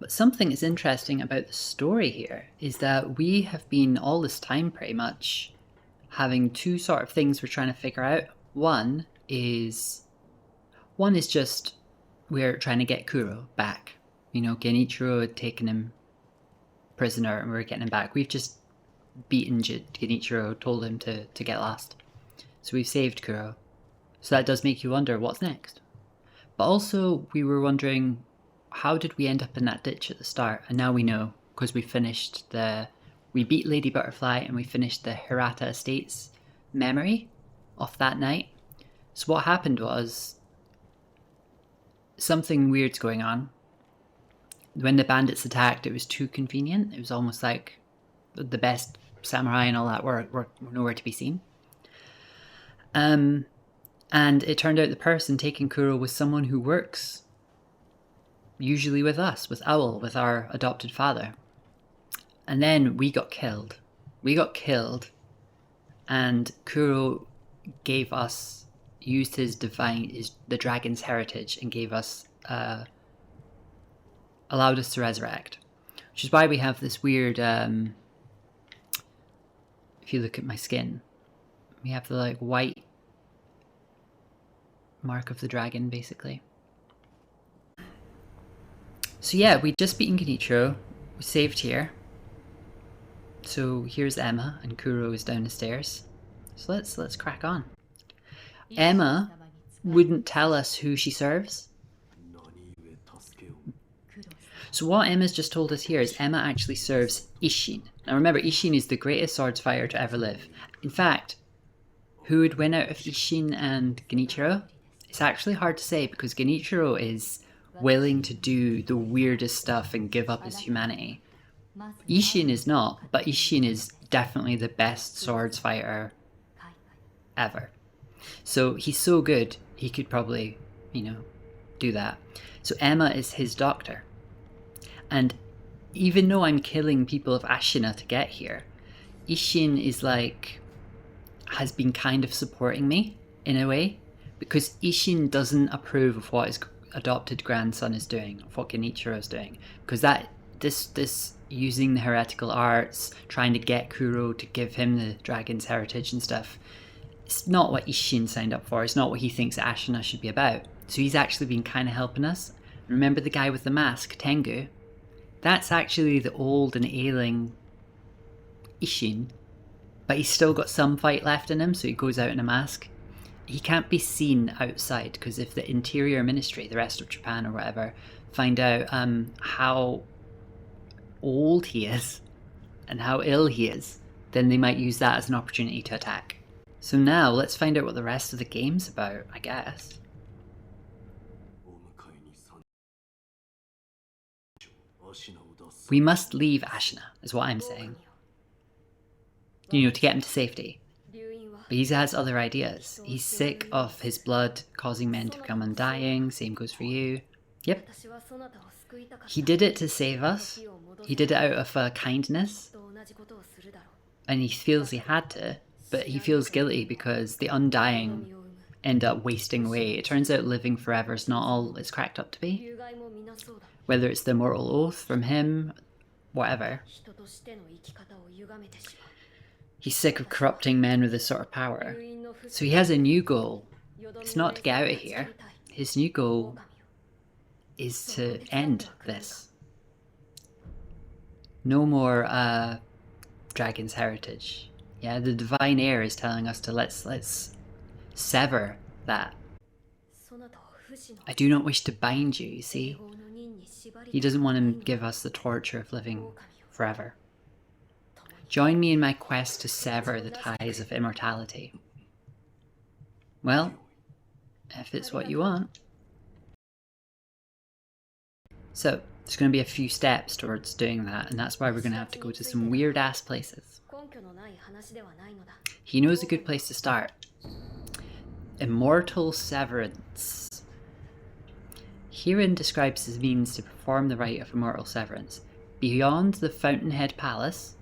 But something that's interesting about the story here is that we have been all this time pretty much having two sort of things we're trying to figure out. One is just we're trying to get Kuro back. Genichiro had taken him prisoner and we're getting him back. We've just beaten Genichiro, told him to get lost. So we've saved Kuro. So that does make you wonder what's next. But also we were wondering, how did we end up in that ditch at the start? And now we know, because we beat Lady Butterfly and we finished the Hirata Estates memory of that night. So what happened was, something weird's going on. When the bandits attacked, it was too convenient. It was almost like the best samurai and all that were nowhere to be seen. And it turned out the person taking Kuro was someone who works usually with us, with Owl, with our adopted father. And then we got killed. And Kuro used the dragon's heritage and gave us, allowed us to resurrect. Which is why we have this weird, if you look at my skin, we have the white mark of the dragon, basically. So yeah, we'd just beaten Genichiro, we saved here. So here's Emma, and Kuro is down the stairs. So let's crack on. Emma wouldn't tell us who she serves. So what Emma's just told us here is Emma actually serves Isshin. Now remember, Isshin is the greatest swords fighter to ever live. In fact, who would win out of Isshin and Genichiro? It's actually hard to say, because Genichiro is willing to do the weirdest stuff and give up his humanity. Isshin is not, but Isshin is definitely the best swords fighter ever. So he's so good, he could probably, do that. So Emma is his doctor. And even though I'm killing people of Ashina to get here, Isshin has been kind of supporting me, in a way, because Isshin doesn't approve of what his adopted grandson is doing, of what Genichiro is doing. Because this using the heretical arts, trying to get Kuro to give him the dragon's heritage and stuff, it's not what Isshin signed up for. It's not what he thinks Ashina should be about. So he's actually been kind of helping us. Remember the guy with the mask, Tengu? That's actually the old and ailing Isshin, but he's still got some fight left in him, so he goes out in a mask. He can't be seen outside, because if the Interior Ministry, the rest of Japan or whatever, find out how old he is and how ill he is, then they might use that as an opportunity to attack. So now let's find out what the rest of the game's about, I guess. We must leave Ashina, is what I'm saying. To get him to safety. But he has other ideas. He's sick of his blood causing men to become undying. Same goes for you. Yep. He did it to save us. He did it out of kindness. And he feels he had to, but he feels guilty because the undying end up wasting away. It turns out living forever is not all it's cracked up to be. Whether it's the mortal oath from him, whatever. He's sick of corrupting men with this sort of power. So he has a new goal. It's not to get out of here. His new goal is to end this. No more dragon's heritage. Yeah, the divine heir is telling us to let's sever that. I do not wish to bind you, you see. He doesn't want to give us the torture of living forever. Join me in my quest to sever the ties of immortality. Well, if it's what you want. So, there's going to be a few steps towards doing that, and that's why we're going to have to go to some weird-ass places. He knows a good place to start. Immortal Severance. Herein describes his means to perform the rite of immortal severance. Beyond the Fountainhead Palace,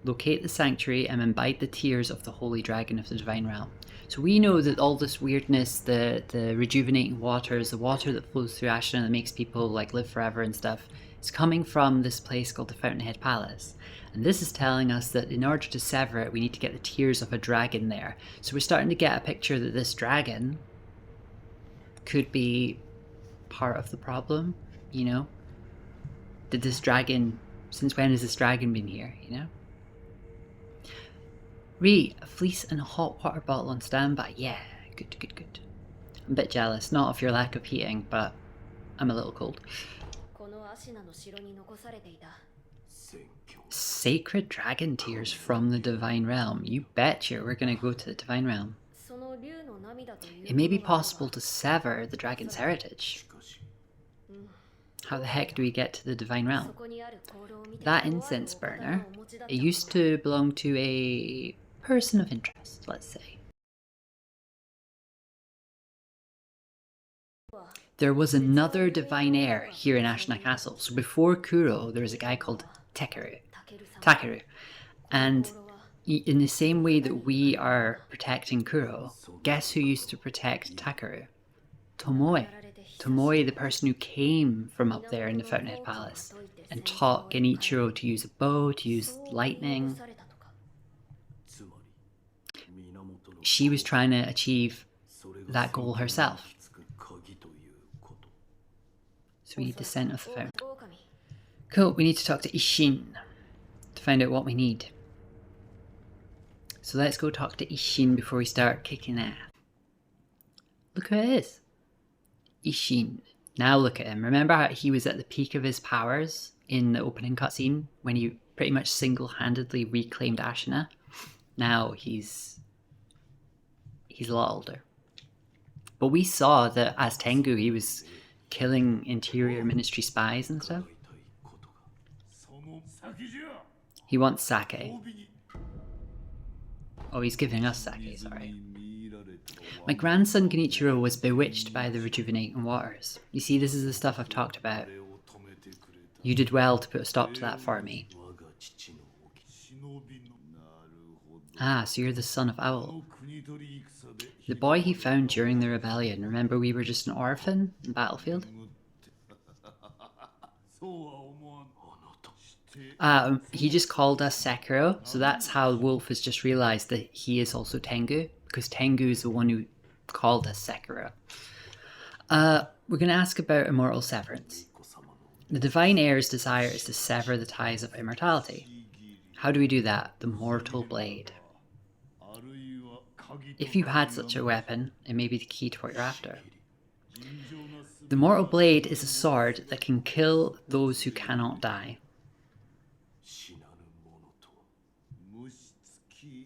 Locate the sanctuary and imbibe the tears of the holy dragon of the divine realm. So we know that all this weirdness, the rejuvenating waters, the water that flows through Ashina that makes people like live forever and stuff, is coming from this place called the Fountainhead Palace. And this is telling us that in order to sever it, we need to get the tears of a dragon there. So we're starting to get a picture that this dragon could be part of the problem, you know? Did this dragon, since when has this dragon been here, you know? Re, a fleece and a hot water bottle on standby. Yeah, good, good, good. I'm a bit jealous, not of your lack of heating, but I'm a little cold. Sacred dragon tears from the divine realm. You betcha we're gonna go to the divine realm. It may be possible to sever the dragon's heritage. How the heck do we get to the divine realm? That incense burner, it used to belong to a person of interest, let's say. There was another divine heir here in Ashina Castle. So before Kuro, there was a guy called Takeru. And in the same way that we are protecting Kuro, guess who used to protect Takeru? Tomoe. Tomoe, the person who came from up there in the Fountainhead Palace and taught Genichiro to use a bow, to use lightning. She was trying to achieve that goal herself. Sweet descent of the fountain. Cool, we need to talk to Ishin to find out what we need. So let's go talk to Ishin before we start kicking ass. Look who it is. Ishin. Now look at him. Remember how he was at the peak of his powers in the opening cutscene when he pretty much single-handedly reclaimed Ashina? Now he's a lot older. But we saw that as Tengu he was killing Interior Ministry spies and stuff. He wants sake. Oh, he's giving us sake, sorry. My grandson Genichiro was bewitched by the rejuvenating waters. You see, this is the stuff I've talked about. You did well to put a stop to that for me. Ah, so you're the son of Owl. The boy he found during the rebellion. Remember we were just an orphan in Battlefield? He just called us Sekiro, so that's how Wolf has just realised that he is also Tengu, because Tengu is the one who called us Sekiro. We're going to ask about immortal severance. The divine heir's desire is to sever the ties of immortality. How do we do that? The mortal blade. If you had such a weapon, it may be the key to what you're after. The mortal blade is a sword that can kill those who cannot die.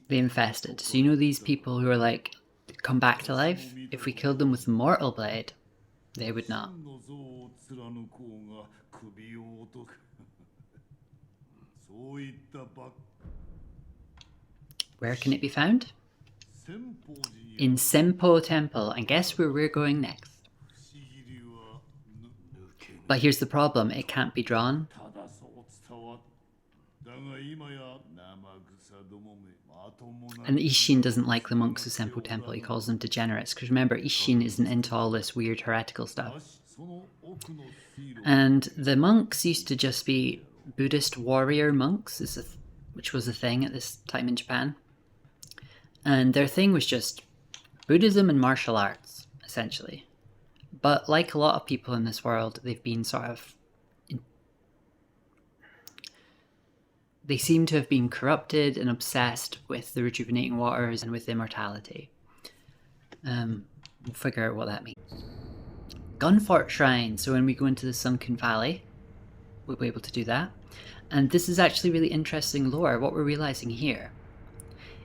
The infested. So you know these people who are like, come back to life? If we killed them with the mortal blade, they would not. Where can it be found? In Senpo Temple, and guess where we're going next? But here's the problem, it can't be drawn. And Ishin doesn't like the monks of Senpo Temple, he calls them degenerates, because remember, Ishin isn't into all this weird heretical stuff. And the monks used to just be Buddhist warrior monks, which was a thing at this time in Japan. And their thing was just Buddhism and martial arts, essentially. But like a lot of people in this world, they've been sort of... They seem to have been corrupted and obsessed with the rejuvenating waters and with immortality. We'll figure out what that means. Gunfort Shrine. So when we go into the Sunken Valley, we'll be able to do that. And this is actually really interesting lore. What we're realizing here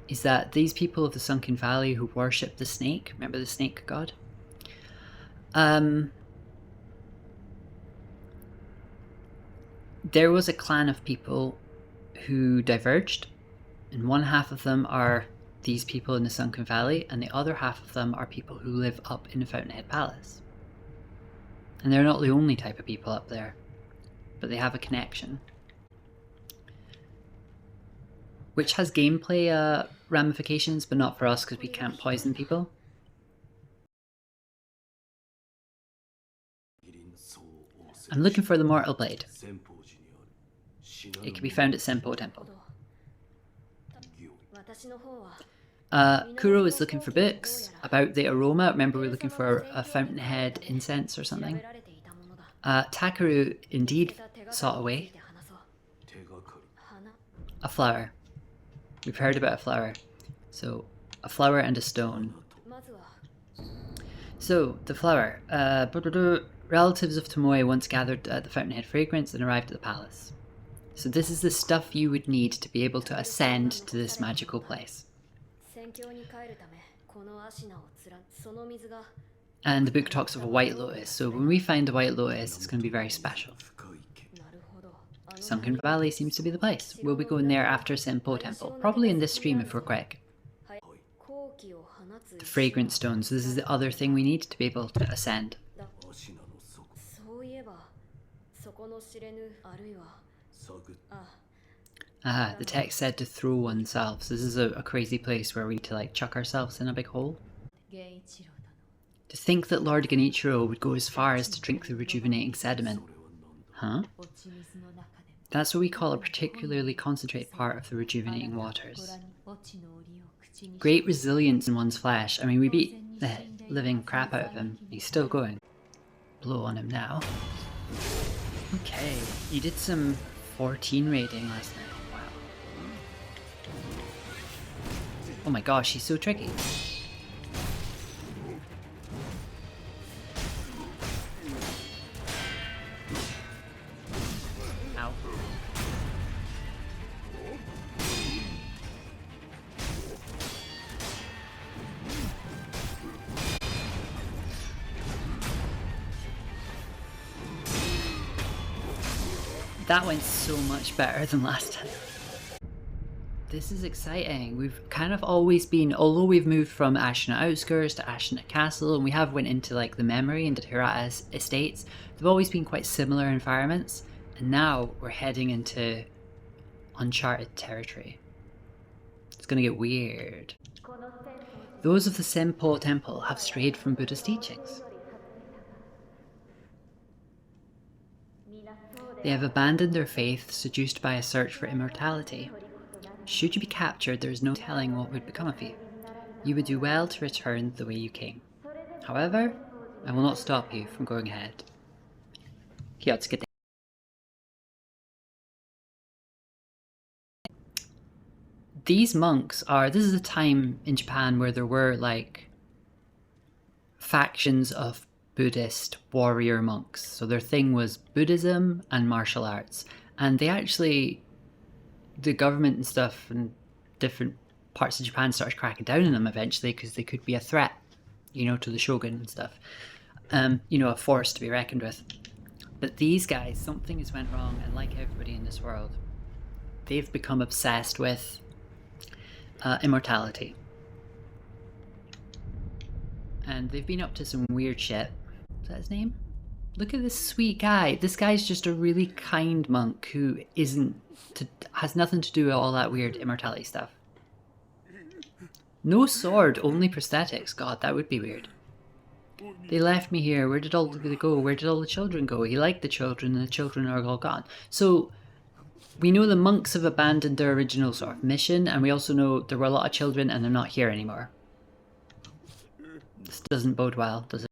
is that these people of the Sunken Valley who worship the snake, remember the snake god? There was a clan of people who diverged, and one half of them are these people in the Sunken Valley, and the other half of them are people who live up in the Fountainhead Palace. And they're not the only type of people up there, but they have a connection. which has gameplay ramifications, but not for us because we can't poison people. I'm looking for the Mortal Blade. It can be found at Senpo Temple. Kuro is looking for books about the aroma. Remember, we were looking for a fountainhead incense or something. Takeru indeed sought away a flower. We've heard about a flower. So, a flower and a stone. So, the flower. Relatives of Tomoe once gathered at the Fountainhead Fragrance and arrived at the palace. So this is the stuff you would need to be able to ascend to this magical place. And the book talks of a white lotus, so when we find the white lotus, it's going to be very special. Sunken Valley seems to be the place. We'll be going there after Senpo Temple, probably in this stream if we're quick. The fragrance stones, so this is the other thing we need to be able to ascend. The text said to throw oneself, so this is a crazy place where we need to like chuck ourselves in a big hole. To think that Lord Genichiro would go as far as to drink the rejuvenating sediment. Huh? That's what we call a particularly concentrated part of the rejuvenating waters. Great resilience in one's flesh. I mean, we beat the living crap out of him. He's still going. Blow on him now. Okay, you did some 14 raiding last night. Wow. Oh my gosh, he's so tricky. Ow. That went so much better than last time. This is exciting. We've kind of always been, although we've moved from Ashina Outskirts to Ashina Castle, and we have went into like the Memory and the Hirata Estates, they've always been quite similar environments, and now we're heading into uncharted territory. It's gonna get weird. Those of the Senpo Temple have strayed from Buddha's teachings. They have abandoned their faith, seduced by a search for immortality. Should you be captured, there is no telling what would become of you. You would do well to return the way you came. However, I will not stop you from going ahead. These monks are, this is a time in Japan where there were like factions of Buddhist warrior monks. So their thing was Buddhism and martial arts. And they actually, the government and stuff and different parts of Japan started cracking down on them eventually because they could be a threat, you know, to the shogun and stuff. You know, a force to be reckoned with. But these guys, something has went wrong, and like everybody in this world, they've become obsessed with immortality. And they've been up to some weird shit. Is that his name? Look at this sweet guy. This guy's just a really kind monk who has nothing to do with all that weird immortality stuff. No sword, only prosthetics. God, that would be weird. They left me here. Where did all they go? Where did all the children go? He liked the children, and the children are all gone. So we know the monks have abandoned their original sort of mission, and we also know there were a lot of children and they're not here anymore. This doesn't bode well, does it?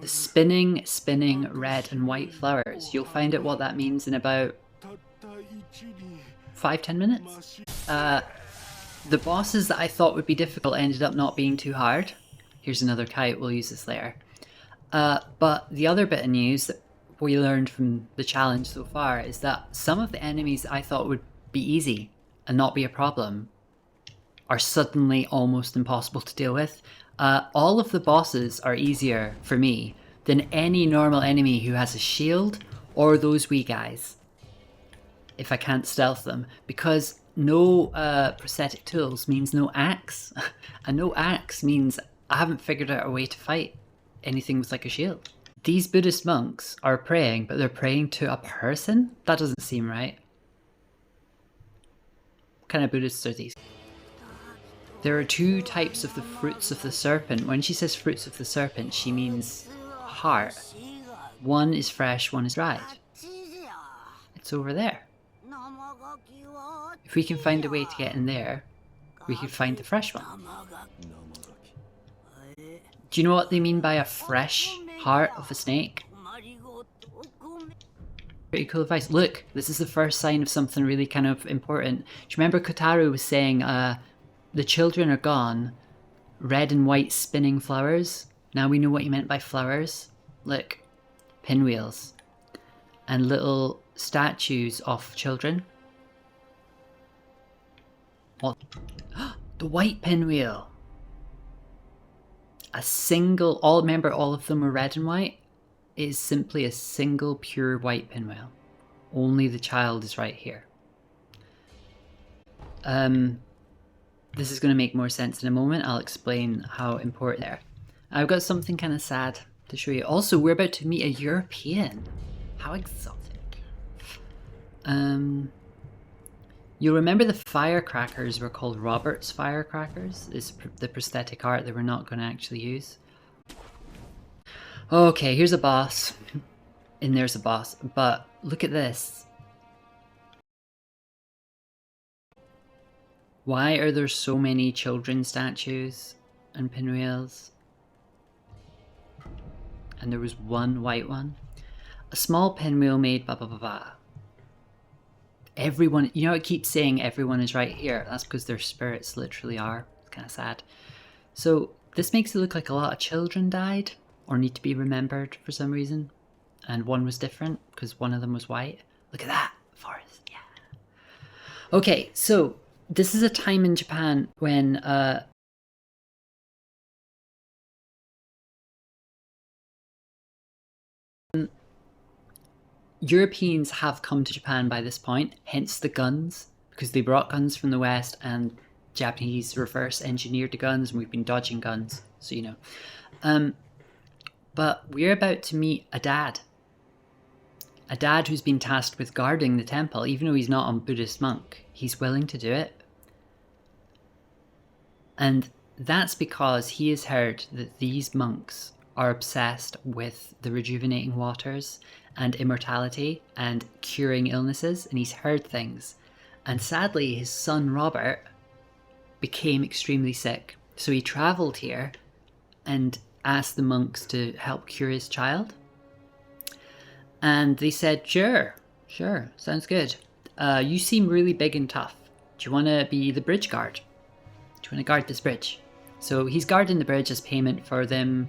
The spinning red and white flowers. You'll find out what that means in about 5-10 minutes. The bosses that I thought would be difficult ended up not being too hard. Here's another kite, we'll use this later. But the other bit of news that we learned from the challenge so far is that some of the enemies I thought would be easy and not be a problem are suddenly almost impossible to deal with. All of the bosses are easier for me than any normal enemy who has a shield or those wee guys, if I can't stealth them, because no prosthetic tools means no axe, and no axe means I haven't figured out a way to fight anything with like a shield. these Buddhist monks are praying, but they're praying to a person? That doesn't seem right. What kind of Buddhists are these? There are 2 types of the fruits of the serpent. When she says fruits of the serpent, she means heart. One is fresh, one is dried. It's over there. If we can find a way to get in there, we could find the fresh one. Do you know what they mean by a fresh heart of a snake? Pretty cool advice. Look, this is the first sign of something really kind of important. Do you remember Kotaru was saying, the children are gone, red and white spinning flowers? Now we know what he meant by flowers. Look, pinwheels. And little statues of children. What? The white pinwheel. A single, remember all of them were red and white? It is simply a single pure white pinwheel. Only the child is right here. This is going to make more sense in a moment. I'll explain how important they are. I've got something kind of sad to show you. Also, we're about to meet a European. How exotic. You'll remember the firecrackers were called Robert's firecrackers. It's the prosthetic art that we're not going to actually use. Okay, here's a boss. And there's a boss. But look at this. Why are there so many children statues and pinwheels? And there was one white one. A small pinwheel made blah blah blah blah. Everyone, you know, it keeps saying everyone is right here. That's because their spirits literally are. It's kind of sad. So this makes it look like a lot of children died or need to be remembered for some reason. And one was different because one of them was white. Look at that forest. Yeah. Okay, so this is a time in Japan when Europeans have come to Japan by this point, hence the guns, because they brought guns from the West and Japanese reverse engineered the guns and we've been dodging guns, so you know. But we're about to meet a dad who's been tasked with guarding the temple. Even though he's not a Buddhist monk, he's willing to do it. And that's because he has heard that these monks are obsessed with the rejuvenating waters and immortality and curing illnesses, and he's heard things. And sadly, his son Robert became extremely sick. So he travelled here and asked the monks to help cure his child. And they said, sure, sounds good. You seem really big and tough. Do you want to be the bridge guard? Do you want to guard this bridge? So he's guarding the bridge as payment for them,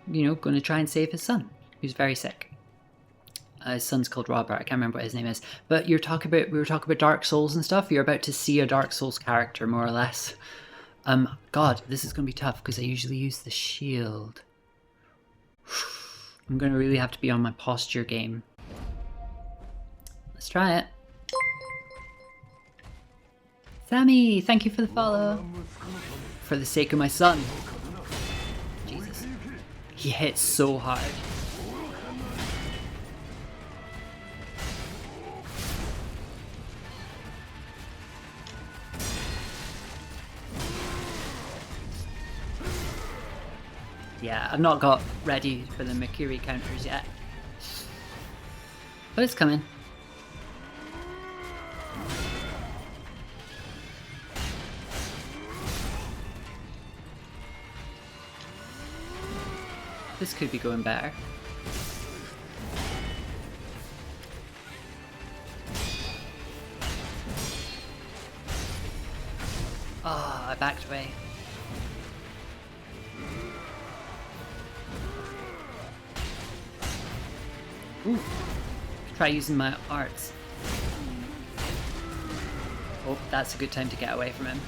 you know, going to try and save his son, who's very sick. His son's called Robert. I can't remember what his name is. But we were talking about Dark Souls and stuff. You're about to see a Dark Souls character, more or less. God, this is going to be tough because I usually use the shield. I'm going to really have to be on my posture game. Let's try it. Sammy, thank you for the follow. For the sake of my son. Jesus. He hits so hard. Yeah, I've not got ready for the Makiri counters yet. But it's coming. This could be going better. Ah, I backed away. Ooh. Try using my arts. Oh, that's a good time to get away from him.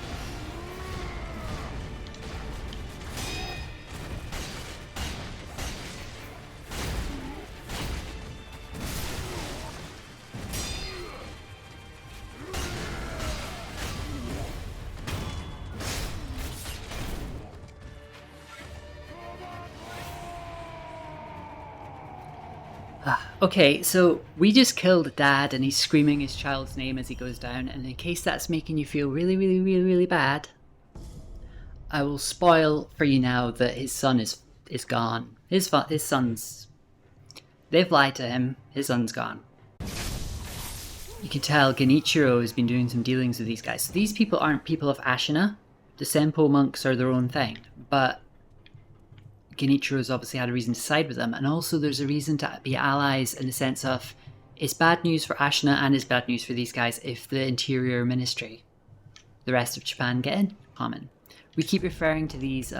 Okay, so we just killed Dad and he's screaming his child's name as he goes down, and in case that's making you feel really, really, really, really bad, I will spoil for you now that his son is gone. His son's... They've lied to him. His son's gone. You can tell Genichiro has been doing some dealings with these guys. So these people aren't people of Ashina. The Senpo monks are their own thing, but Genichiro's obviously had a reason to side with them, and also there's a reason to be allies in the sense of it's bad news for Ashina and it's bad news for these guys if the Interior Ministry, the rest of Japan, get in common. We keep referring to these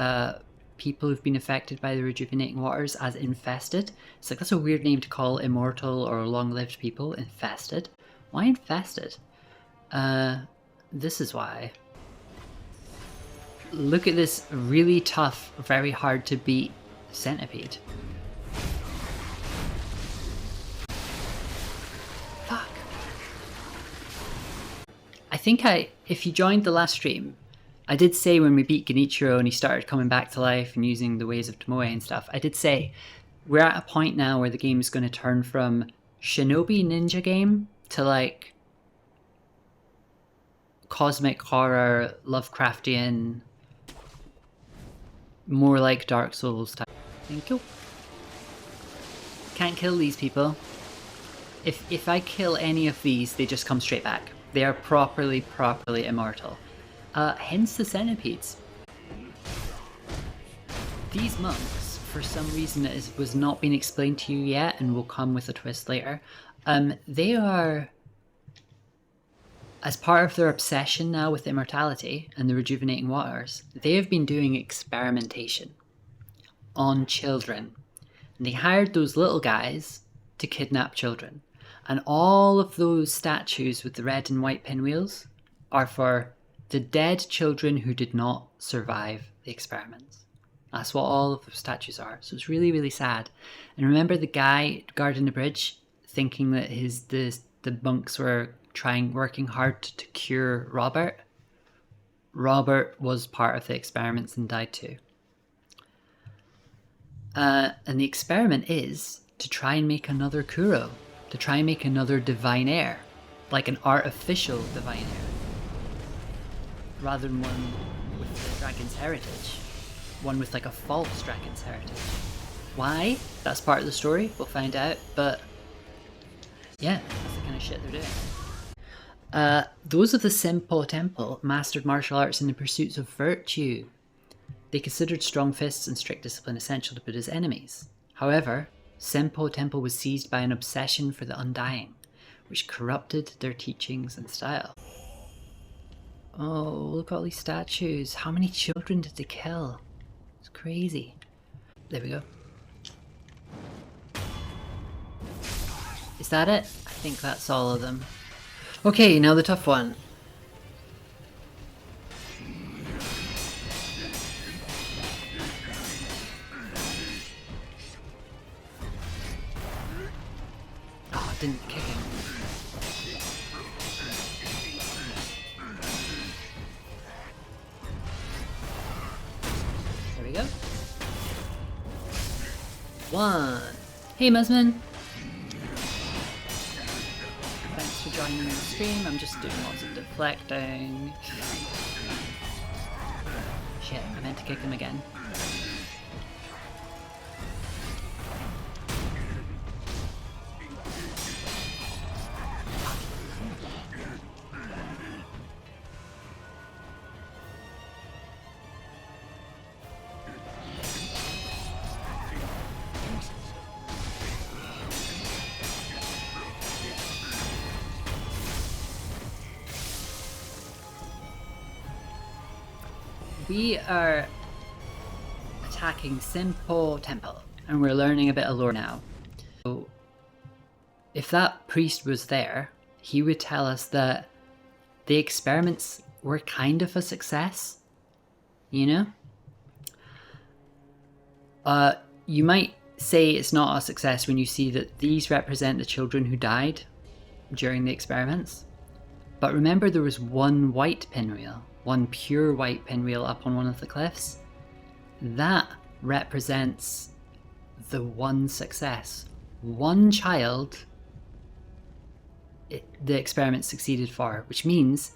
people who've been affected by the rejuvenating waters as infested. It's like, that's a weird name to call immortal or long-lived people. Infested? Why infested? This is why. Look at this really tough, very hard to beat centipede. Fuck. I think if you joined the last stream, I did say when we beat Genichiro and he started coming back to life and using the ways of Tomoe and stuff, I did say we're at a point now where the game is going to turn from shinobi ninja game to like cosmic horror, Lovecraftian, more like Dark Souls type. Thank you. Can't kill these people. If I kill any of these, they just come straight back. They are properly immortal. Hence the centipedes. These monks, for some reason that was not being explained to you yet and will come with a twist later, they are, as part of their obsession now with immortality and the rejuvenating waters, they have been doing experimentation on children. And they hired those little guys to kidnap children. And all of those statues with the red and white pinwheels are for the dead children who did not survive the experiments. That's what all of the statues are. So it's really, really sad. And remember the guy guarding the bridge thinking that the monks were working hard to cure Robert? Robert was part of the experiments and died too. And the experiment is to try and make another Kuro, to try and make another divine heir, like an artificial divine heir, rather than one with the dragon's heritage, one with like a false dragon's heritage. Why? That's part of the story, we'll find out, but yeah, that's the kind of shit they're doing. Those of the Senpo Temple mastered martial arts in the pursuits of virtue. They considered strong fists and strict discipline essential to Buddha's enemies. However, Senpo Temple was seized by an obsession for the undying, which corrupted their teachings and style. Oh, look at all these statues. How many children did they kill? It's crazy. There we go. Is that it? I think that's all of them. Okay, now the tough one. Oh, I didn't kick him. There we go. One. Hey, Musman. Thanks for joining the stream. I'm just doing lots of deflecting. Shit, I meant to kick him again. We are attacking Senpo Temple, and we're learning a bit of lore now. So, if that priest was there, he would tell us that the experiments were kind of a success, you know? You might say it's not a success when you see that these represent the children who died during the experiments. But remember, there was one white pinwheel. One pure white pinwheel up on one of the cliffs. That represents the one success. one child the experiment succeeded for, which means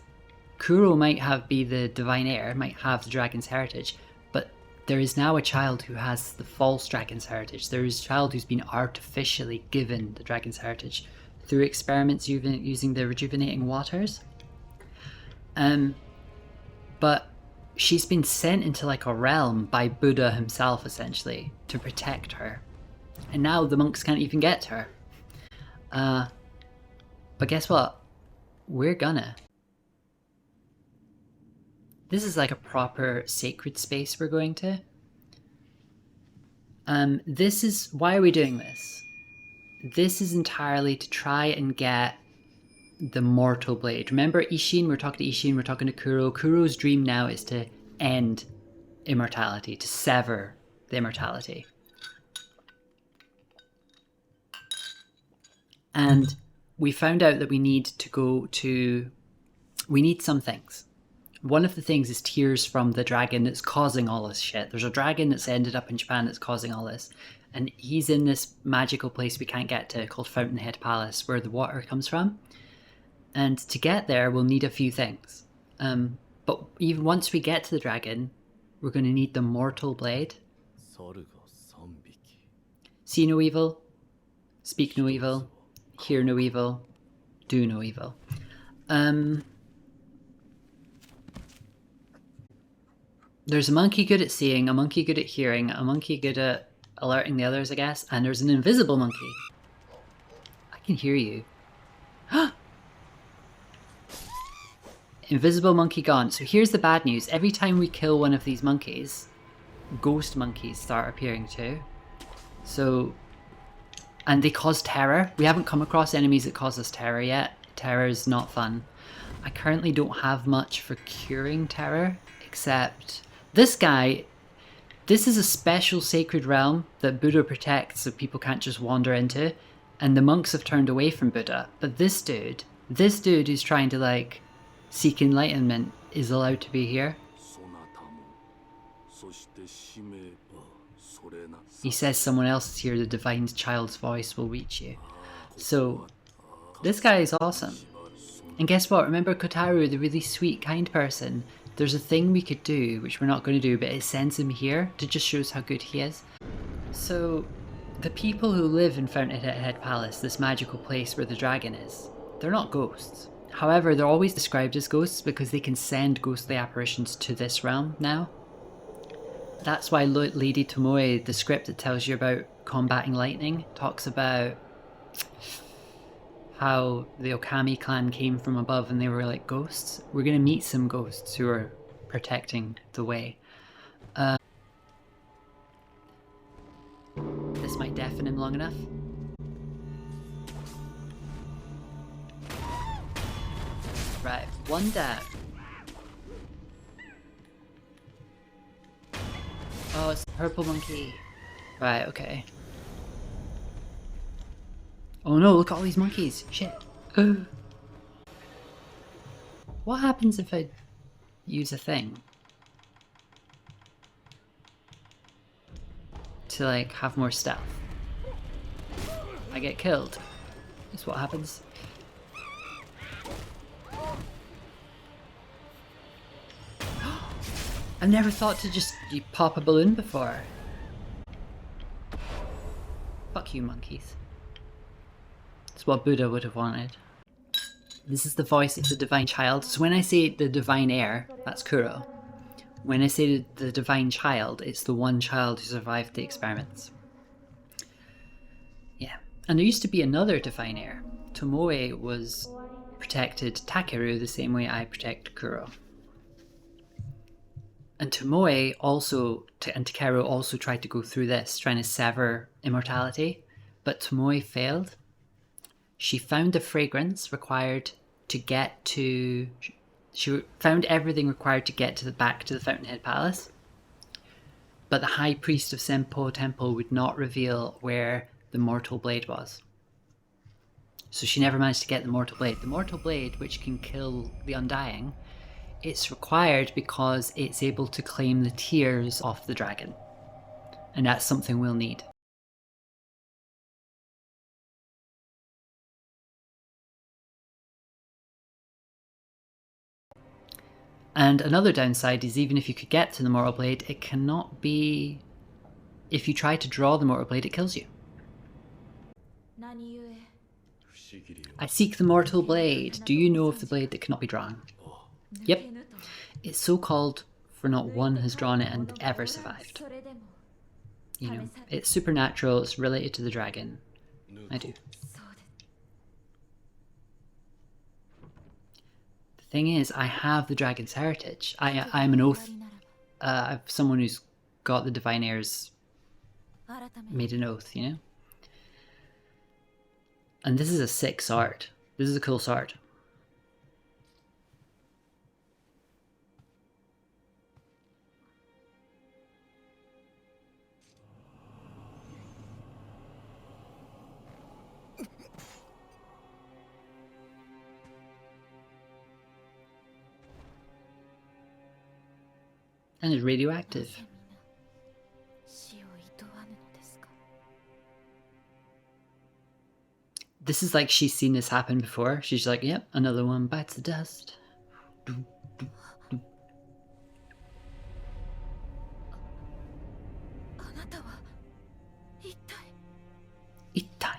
Kuro might be the divine heir, might have the dragon's heritage, but there is now a child who has the false dragon's heritage. There is a child who's been artificially given the dragon's heritage through experiments using the rejuvenating waters. But she's been sent into like a realm by Buddha himself, essentially, to protect her. And now the monks can't even get to her. But guess what? We're gonna. This is like a proper sacred space we're going to. This is... Why are we doing this? This is entirely to try and get the Mortal Blade. Remember Ishin? We're talking to Ishin, we're talking to Kuro. Kuro's dream now is to end immortality, to sever the immortality. And we found out that we need to go to... We need some things. One of the things is tears from the dragon that's causing all this shit. There's a dragon that's ended up in Japan that's causing all this. And he's in this magical place we can't get to called Fountainhead Palace, where the water comes from. And to get there, we'll need a few things. But even once we get to the dragon, we're going to need the Mortal Blade. See no evil, speak no evil, hear no evil, do no evil. There's a monkey good at seeing, a monkey good at hearing, a monkey good at alerting the others, I guess, and there's an invisible monkey. I can hear you. Invisible monkey gone. So here's the bad news. Every time we kill one of these monkeys, ghost monkeys start appearing too. So, and they cause terror. We haven't come across enemies that cause us terror yet. Terror is not fun. I currently don't have much for curing terror, except this guy. This is a special sacred realm that Buddha protects so people can't just wander into, and the monks have turned away from Buddha. But this dude who's trying to like seek enlightenment is allowed to be here. He says someone else is here, the divine child's voice will reach you. So, this guy is awesome. And guess what? Remember Kotaru, the really sweet, kind person? There's a thing we could do, which we're not going to do, but it sends him here to just show us how good he is. So, the people who live in Fountainhead Palace, this magical place where the dragon is, they're not ghosts. However, they're always described as ghosts because they can send ghostly apparitions to this realm now. That's why Lady Tomoe, the script that tells you about combating lightning, talks about how the Okami clan came from above and they were like ghosts. We're going to meet some ghosts who are protecting the way. This might deafen him long enough. Right, one down. Oh, it's the purple monkey. Right, okay. Oh no, look at all these monkeys. Shit. What happens if I use a thing? To like have more stealth. I get killed. That's what happens. I've never thought to just pop a balloon before. Fuck you, monkeys. That's what Buddha would have wanted. This is the voice of the divine child. So when I say the divine heir, that's Kuro. When I say the divine child, it's the one child who survived the experiments. Yeah. And there used to be another divine heir. Tomoe protected Takeru the same way I protect Kuro. And Tomoe and Takeru also tried to go through this, trying to sever immortality, but Tomoe failed. She found the fragrance required to get to... She found everything required to get back to the Fountainhead Palace, but the High Priest of Senpo Temple would not reveal where the Mortal Blade was. So she never managed to get the Mortal Blade. The Mortal Blade, which can kill the Undying, it's required because it's able to claim the tears off the dragon. And that's something we'll need. And another downside is even if you could get to the Mortal Blade, it cannot be... If you try to draw the Mortal Blade, it kills you. I seek the Mortal Blade. Do you know of the blade that cannot be drawn? Yep. It's so called for not one has drawn it and ever survived. You know, it's supernatural, it's related to the dragon. I do. The thing is, I have the dragon's heritage. I'm an oath. Someone who's got the divine heirs made an oath, you know? And this is a sick sword. This is a cool sword. And it's radioactive. This is like she's seen this happen before. She's like, yep, another one bites the dust. Ittai.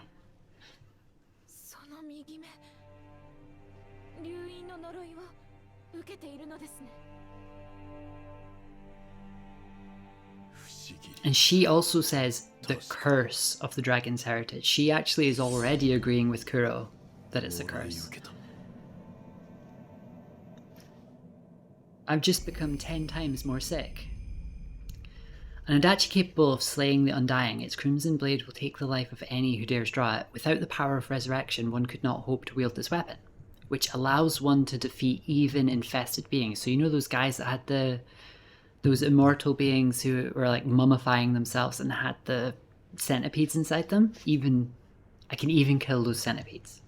And she also says the curse of the dragon's heritage. She actually is already agreeing with Kuro that it's a curse. I've just become 10 times more sick. An Adachi capable of slaying the Undying, its crimson blade will take the life of any who dares draw it. Without the power of resurrection, one could not hope to wield this weapon, which allows one to defeat even infested beings. So you know those guys that had those immortal beings who were like mummifying themselves and had the centipedes inside them? I can even kill those centipedes.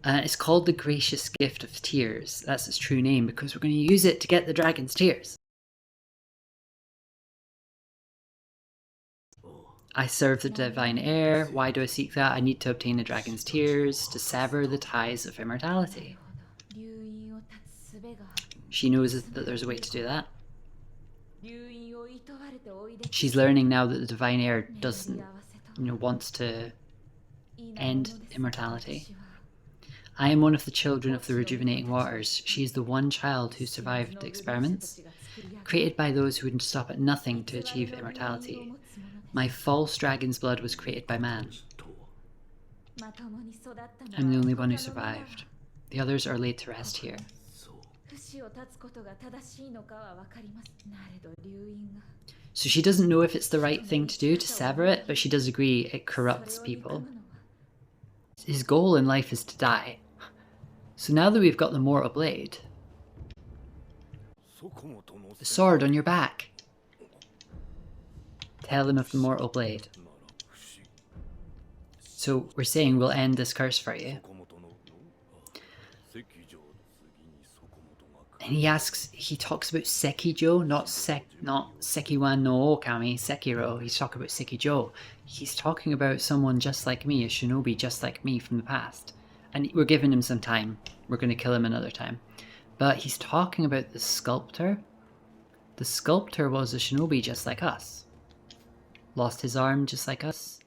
It's called the Gracious Gift of Tears. That's its true name because we're going to use it to get the dragon's tears. I serve the divine heir. Why do I seek that? I need to obtain the dragon's tears to sever the ties of immortality. She knows that there's a way to do that. She's learning now that the divine heir doesn't, wants to end immortality. I am one of the children of the rejuvenating waters. She is the one child who survived the experiments, created by those who would stop at nothing to achieve immortality. My false dragon's blood was created by man. I'm the only one who survived. The others are laid to rest here. So she doesn't know if it's the right thing to do to sever it, but she does agree it corrupts people. His goal in life is to die. So now that we've got the Mortal Blade, the sword on your back, tell him of the Mortal Blade. So we're saying we'll end this curse for you. And he talks about Sekijo, not Sekiwan no Okami, Sekiro. He's talking about Sekijo. He's talking about someone just like me, a shinobi just like me from the past. And we're giving him some time. We're going to kill him another time. But he's talking about the sculptor. The sculptor was a shinobi just like us. Lost his arm just like us.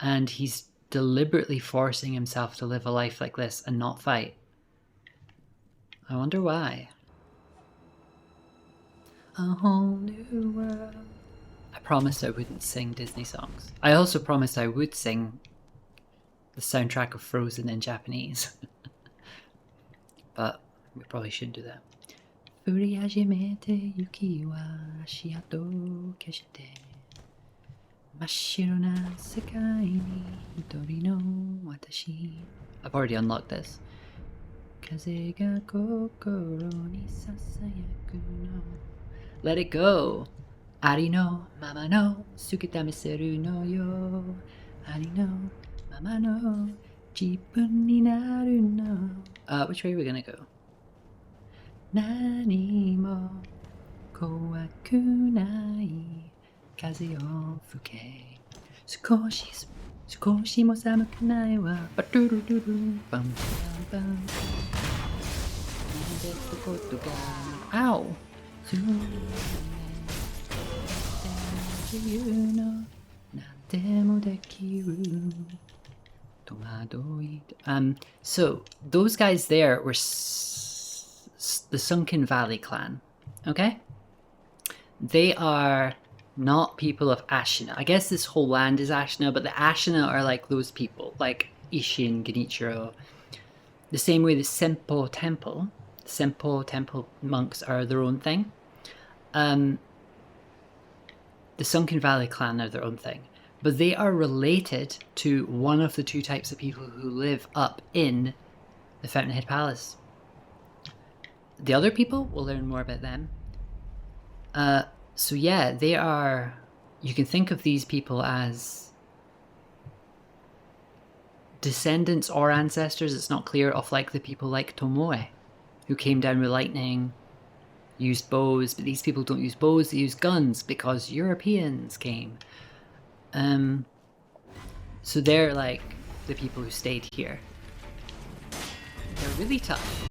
And he's deliberately forcing himself to live a life like this and not fight. I wonder why. A whole new world. I promised I wouldn't sing Disney songs. I also promised I would sing the soundtrack of Frozen in Japanese. But we probably shouldn't do that. Furihajimete yuki wa shiato keshite Mashiro na sekai ni hitori no watashi. I've already unlocked this. Kaze ga kokoro ni sasayaku no. Let it go. Ari no mama no suketa miseru no yo. Ari no mama no jibun ni naru no. Which way are we gonna go? Nani mo kowaku nai kaze o fuke. Sukoshi mo samuku nai wa. Ba-do-do-do-do. Bum bum bum. Ow! So those guys there were the Sunken Valley clan, okay? They are not people of Ashina. I guess this whole land is Ashina, but the Ashina are like those people, like Isshin, Genichiro. The same way the Senpo Temple monks are their own thing. The Sunken Valley clan are their own thing. But they are related to one of the two types of people who live up in the Fountainhead Palace. The other people, we'll learn more about them. So yeah, they are... You can think of these people as descendants or ancestors, it's not clear, of like the people like Tomoe, who came down with lightning, used bows, but these people don't use bows, they use guns because Europeans came. So they're like the people who stayed here. They're really tough.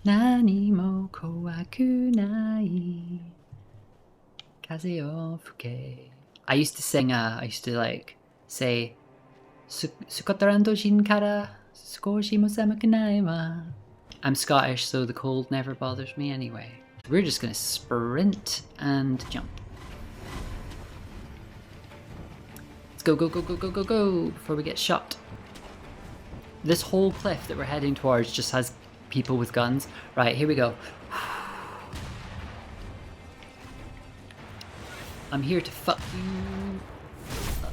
Nani mo kowaku nai kaze o fuke. I used to sing, I used to like say Sukotarando jin kara sukoshi mo samaku nai wa. I'm Scottish, so the cold never bothers me anyway. We're just gonna sprint and jump. Go, go, go, go, go, go, go, before we get shot. This whole cliff that we're heading towards just has people with guns. Right, here we go. I'm here to fuck you up.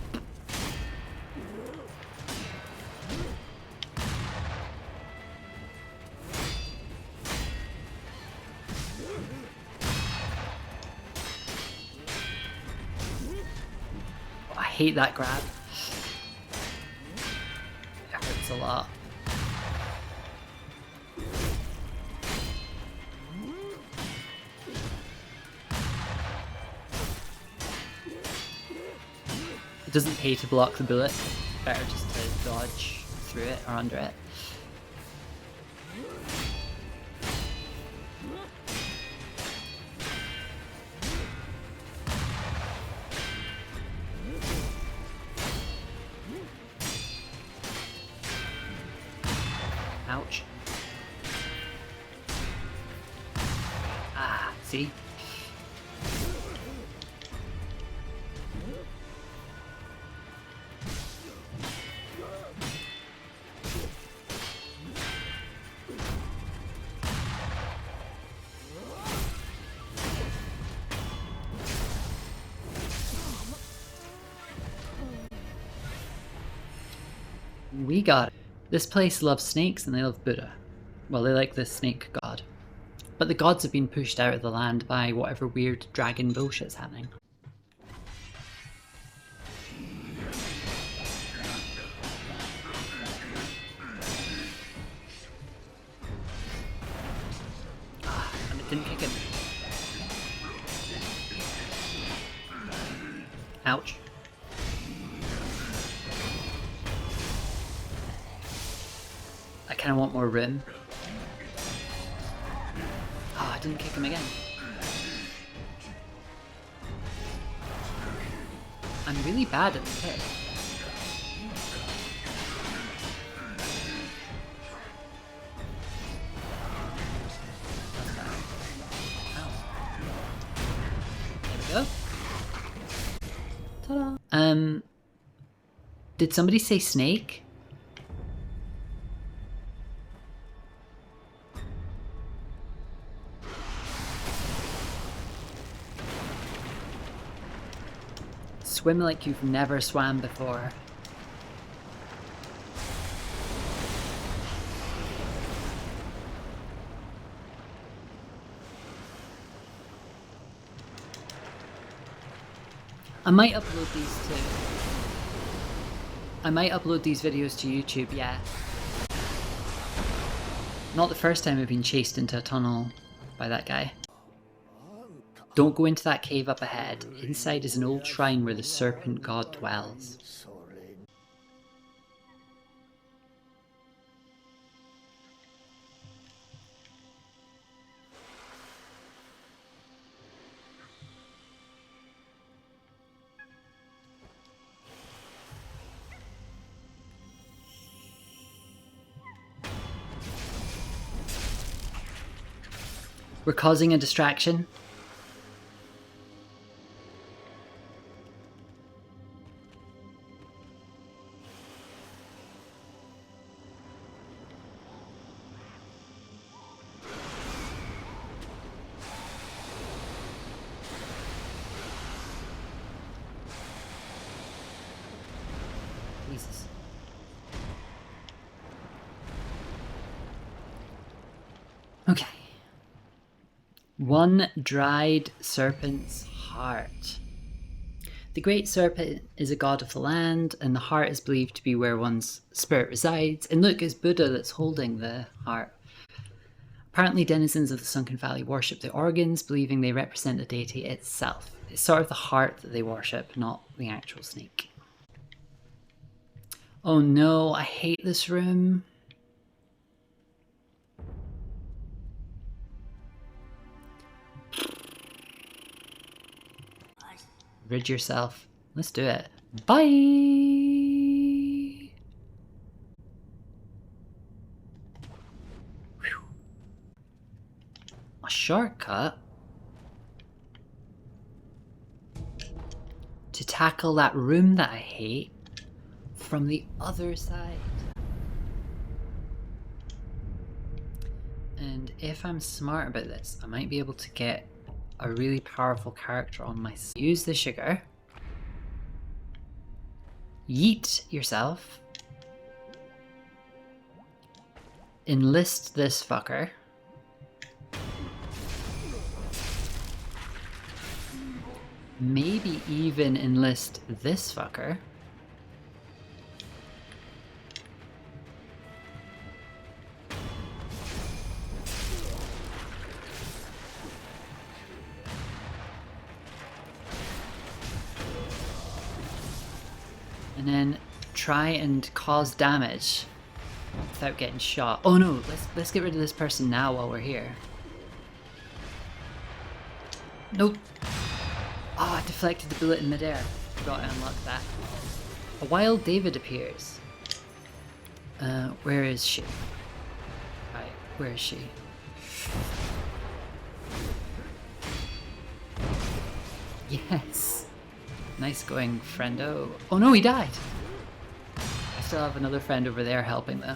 Oh, I hate that grab. It hurts a lot. It doesn't pay to block the bullet, better just to dodge through it or under it. Ouch. Ah, see? We got it. This place loves snakes and they love Buddha. Well, they like the snake god. But the gods have been pushed out of the land by whatever weird dragon bullshit's happening. Ah, and it didn't kick him. Ouch. I kind of want more room. Oh, I didn't kick him again. I'm really bad at the kick. That's bad. Ow. There we go. Ta-da! Did somebody say snake? Swim like you've never swam before. I might upload these to... I might upload these videos to YouTube, yeah. Not the first time I've been chased into a tunnel by that guy. Don't go into that cave up ahead. Inside is an old shrine where the serpent god dwells. We're causing a distraction. Jesus. Okay. One dried serpent's heart. The great serpent is a god of the land, and the heart is believed to be where one's spirit resides. And look, it's Buddha that's holding the heart. Apparently, denizens of the Sunken Valley worship the organs, believing they represent the deity itself. It's sort of the heart that they worship, not the actual snake. Oh no, I hate this room. Rid yourself. Let's do it. Bye! Whew. A shortcut? To tackle that room that I hate from the other side. And if I'm smart about this, I might be able to get a really powerful character on my side. Use the sugar. Yeet yourself. Enlist this fucker. Maybe even enlist this fucker. And then try and cause damage without getting shot. Oh no, let's get rid of this person now while we're here. Nope. Oh, I deflected the bullet in midair. Forgot to unlock that. A wild David appears. Where is she? Right, where is she? Yes. Nice going, friendo. Oh no, he died! I still have another friend over there helping though.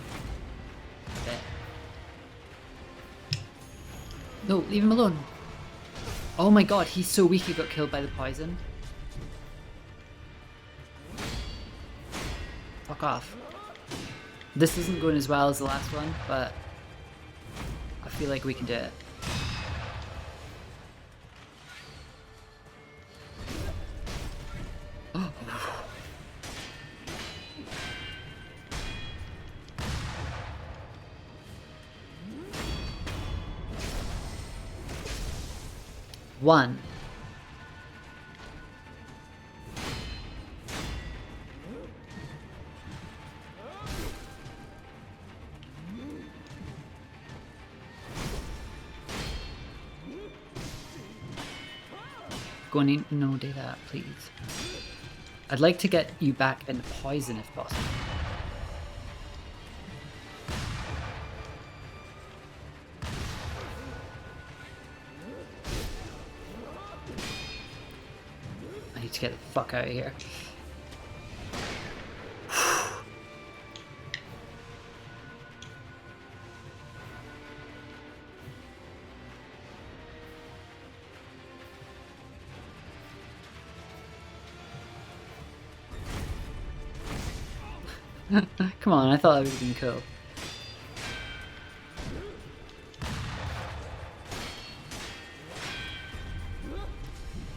No, leave him alone. Oh my god, he's so weak he got killed by the poison. Fuck off. This isn't going as well as the last one, but I feel like we can do it. One. Go and eat, no, do that, please. I'd like to get you back into poison if possible. I need to get the fuck out of here. Come on, I thought that would have been cool.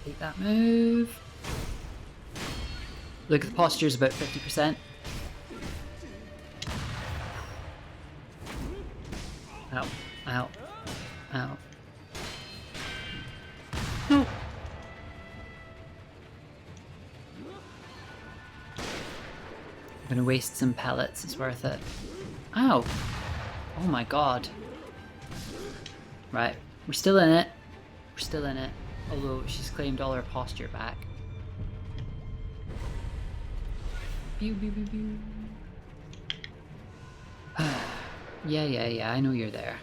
Take that move. Look, the posture's about 50%. Ow, ow, ow. No. I'm gonna waste some pellets, it's worth it. Ow! Oh my god. Right, we're still in it. We're still in it. Although she's claimed all her posture back. Pew, pew, pew, pew. Yeah, I know you're there.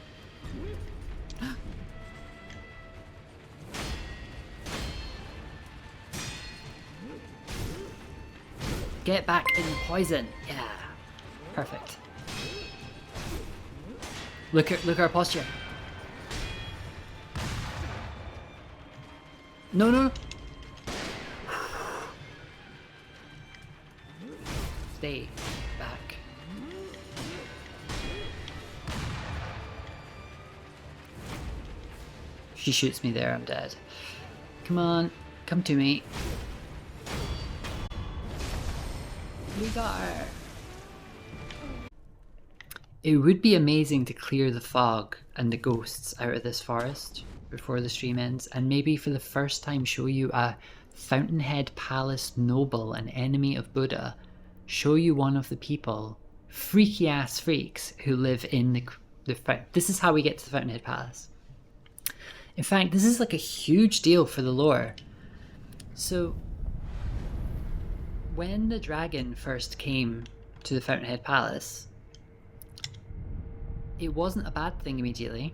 Get back in the poison. Yeah. Perfect. Look at our posture. No, no. Stay back. She shoots me there, I'm dead. Come on, come to me. We got her. It would be amazing to clear the fog and the ghosts out of this forest before the stream ends, and maybe for the first time show you a Fountainhead Palace noble, an enemy of Buddha, show you one of the people, freaky ass freaks, who live in the this is how we get to the Fountainhead Palace. In fact, this is like a huge deal for the lore. So, when the dragon first came to the Fountainhead Palace, it wasn't a bad thing immediately,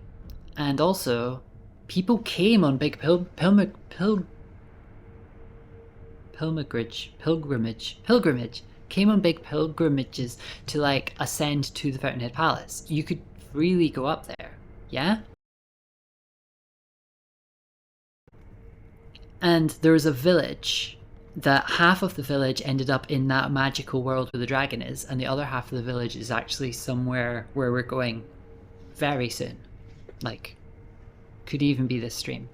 and also people came on big pilgrimage, came on big pilgrimages to like ascend to the Fountainhead Palace. You could really go up there, yeah? And there was a village that half of the village ended up in that magical world where the dragon is, and the other half of the village is actually somewhere where we're going very soon. Like, could even be this stream.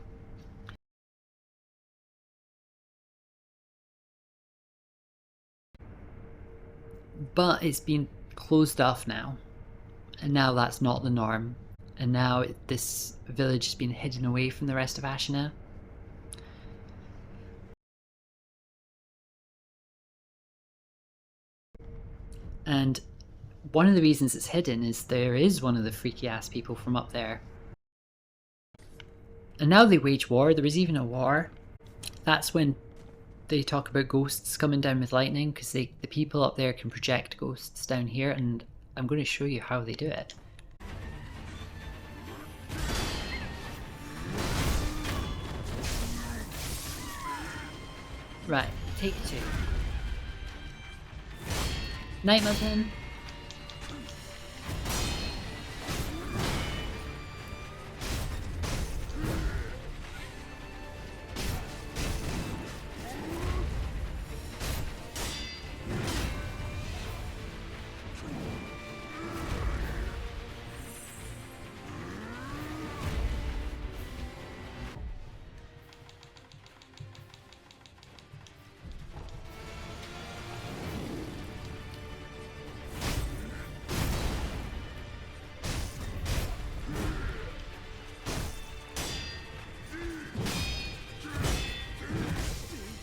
But it's been closed off now, and now that's not the norm, and now this village has been hidden away from the rest of Ashina. And one of the reasons it's hidden is there is one of the freaky ass people from up there. And now they wage war. There is even a war. That's when they talk about ghosts coming down with lightning, because the people up there can project ghosts down here, and I'm going to show you how they do it. Right, take 2. Night Milton.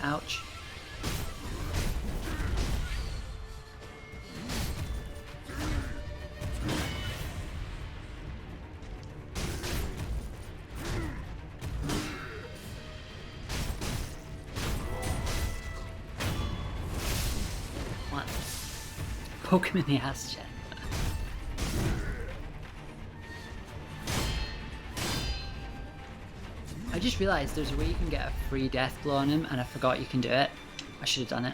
Ouch. What? Poke him in the ass, Jen. I just realised there's a way you can get a free death blow on him, and I forgot you can do it. I should have done it.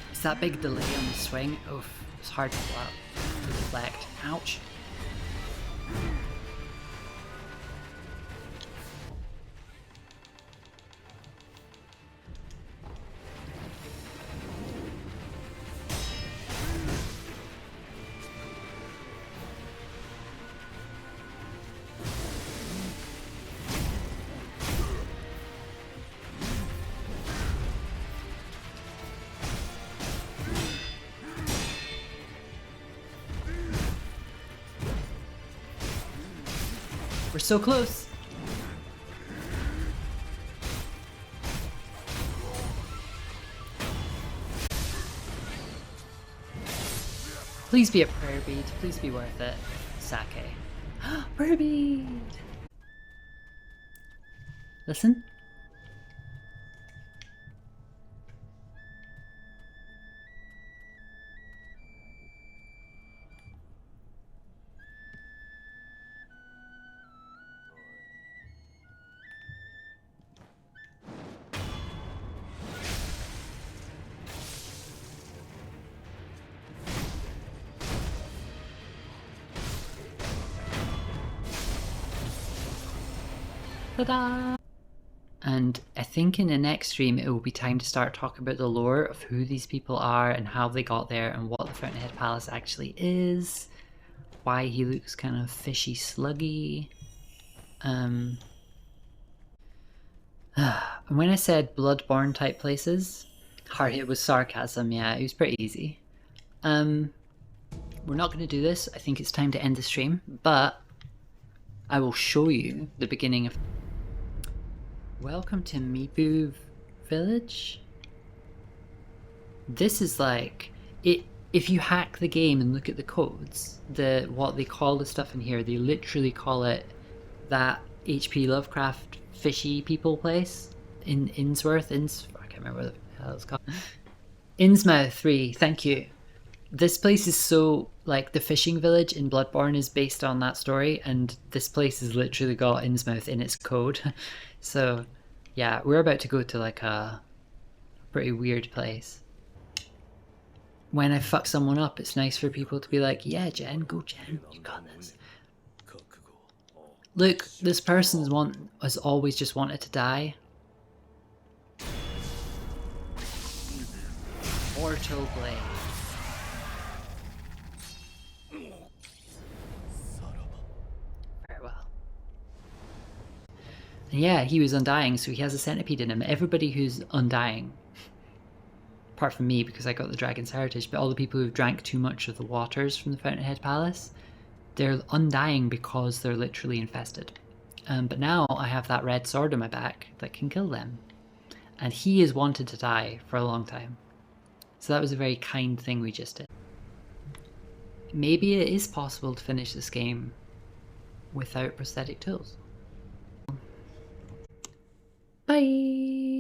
It's that big delay on the swing. Oof, it's hard to pull out, to deflect. Ouch. We're so close. Please be a prayer bead. Please be worth it. Sake. Prayer bead. Listen. Ta-da! And I think in the next stream it will be time to start talking about the lore of who these people are and how they got there and what the Fountainhead Palace actually is, why he looks kind of fishy sluggy. And when I said Bloodborne type places, it was sarcasm, yeah, it was pretty easy. We're not going to do this, I think it's time to end the stream, but I will show you the beginning of... Welcome to Mibu Village. This is like it. If you hack the game and look at the codes, what they call the stuff in here, they literally call it that H.P. Lovecraft fishy people place in Innsworth. I can't remember what the hell it's called. Innsmouth 3. Thank you. This place is so like the fishing village in Bloodborne is based on that story, and this place has literally got Innsmouth in its code. So, yeah, we're about to go to like a pretty weird place. When I fuck someone up, it's nice for people to be like, yeah, Jen, go Jen, you got this. Look, this person's has always just wanted to die. Mortal Blade. Very well. And yeah, he was undying, so he has a centipede in him. Everybody who's undying, apart from me because I got the dragon's heritage, but all the people who've drank too much of the waters from the Fountainhead Palace, they're undying because they're literally infested. But now I have that red sword on my back that can kill them. And he has wanted to die for a long time. So that was a very kind thing we just did. Maybe it is possible to finish this game without prosthetic tools. Bye!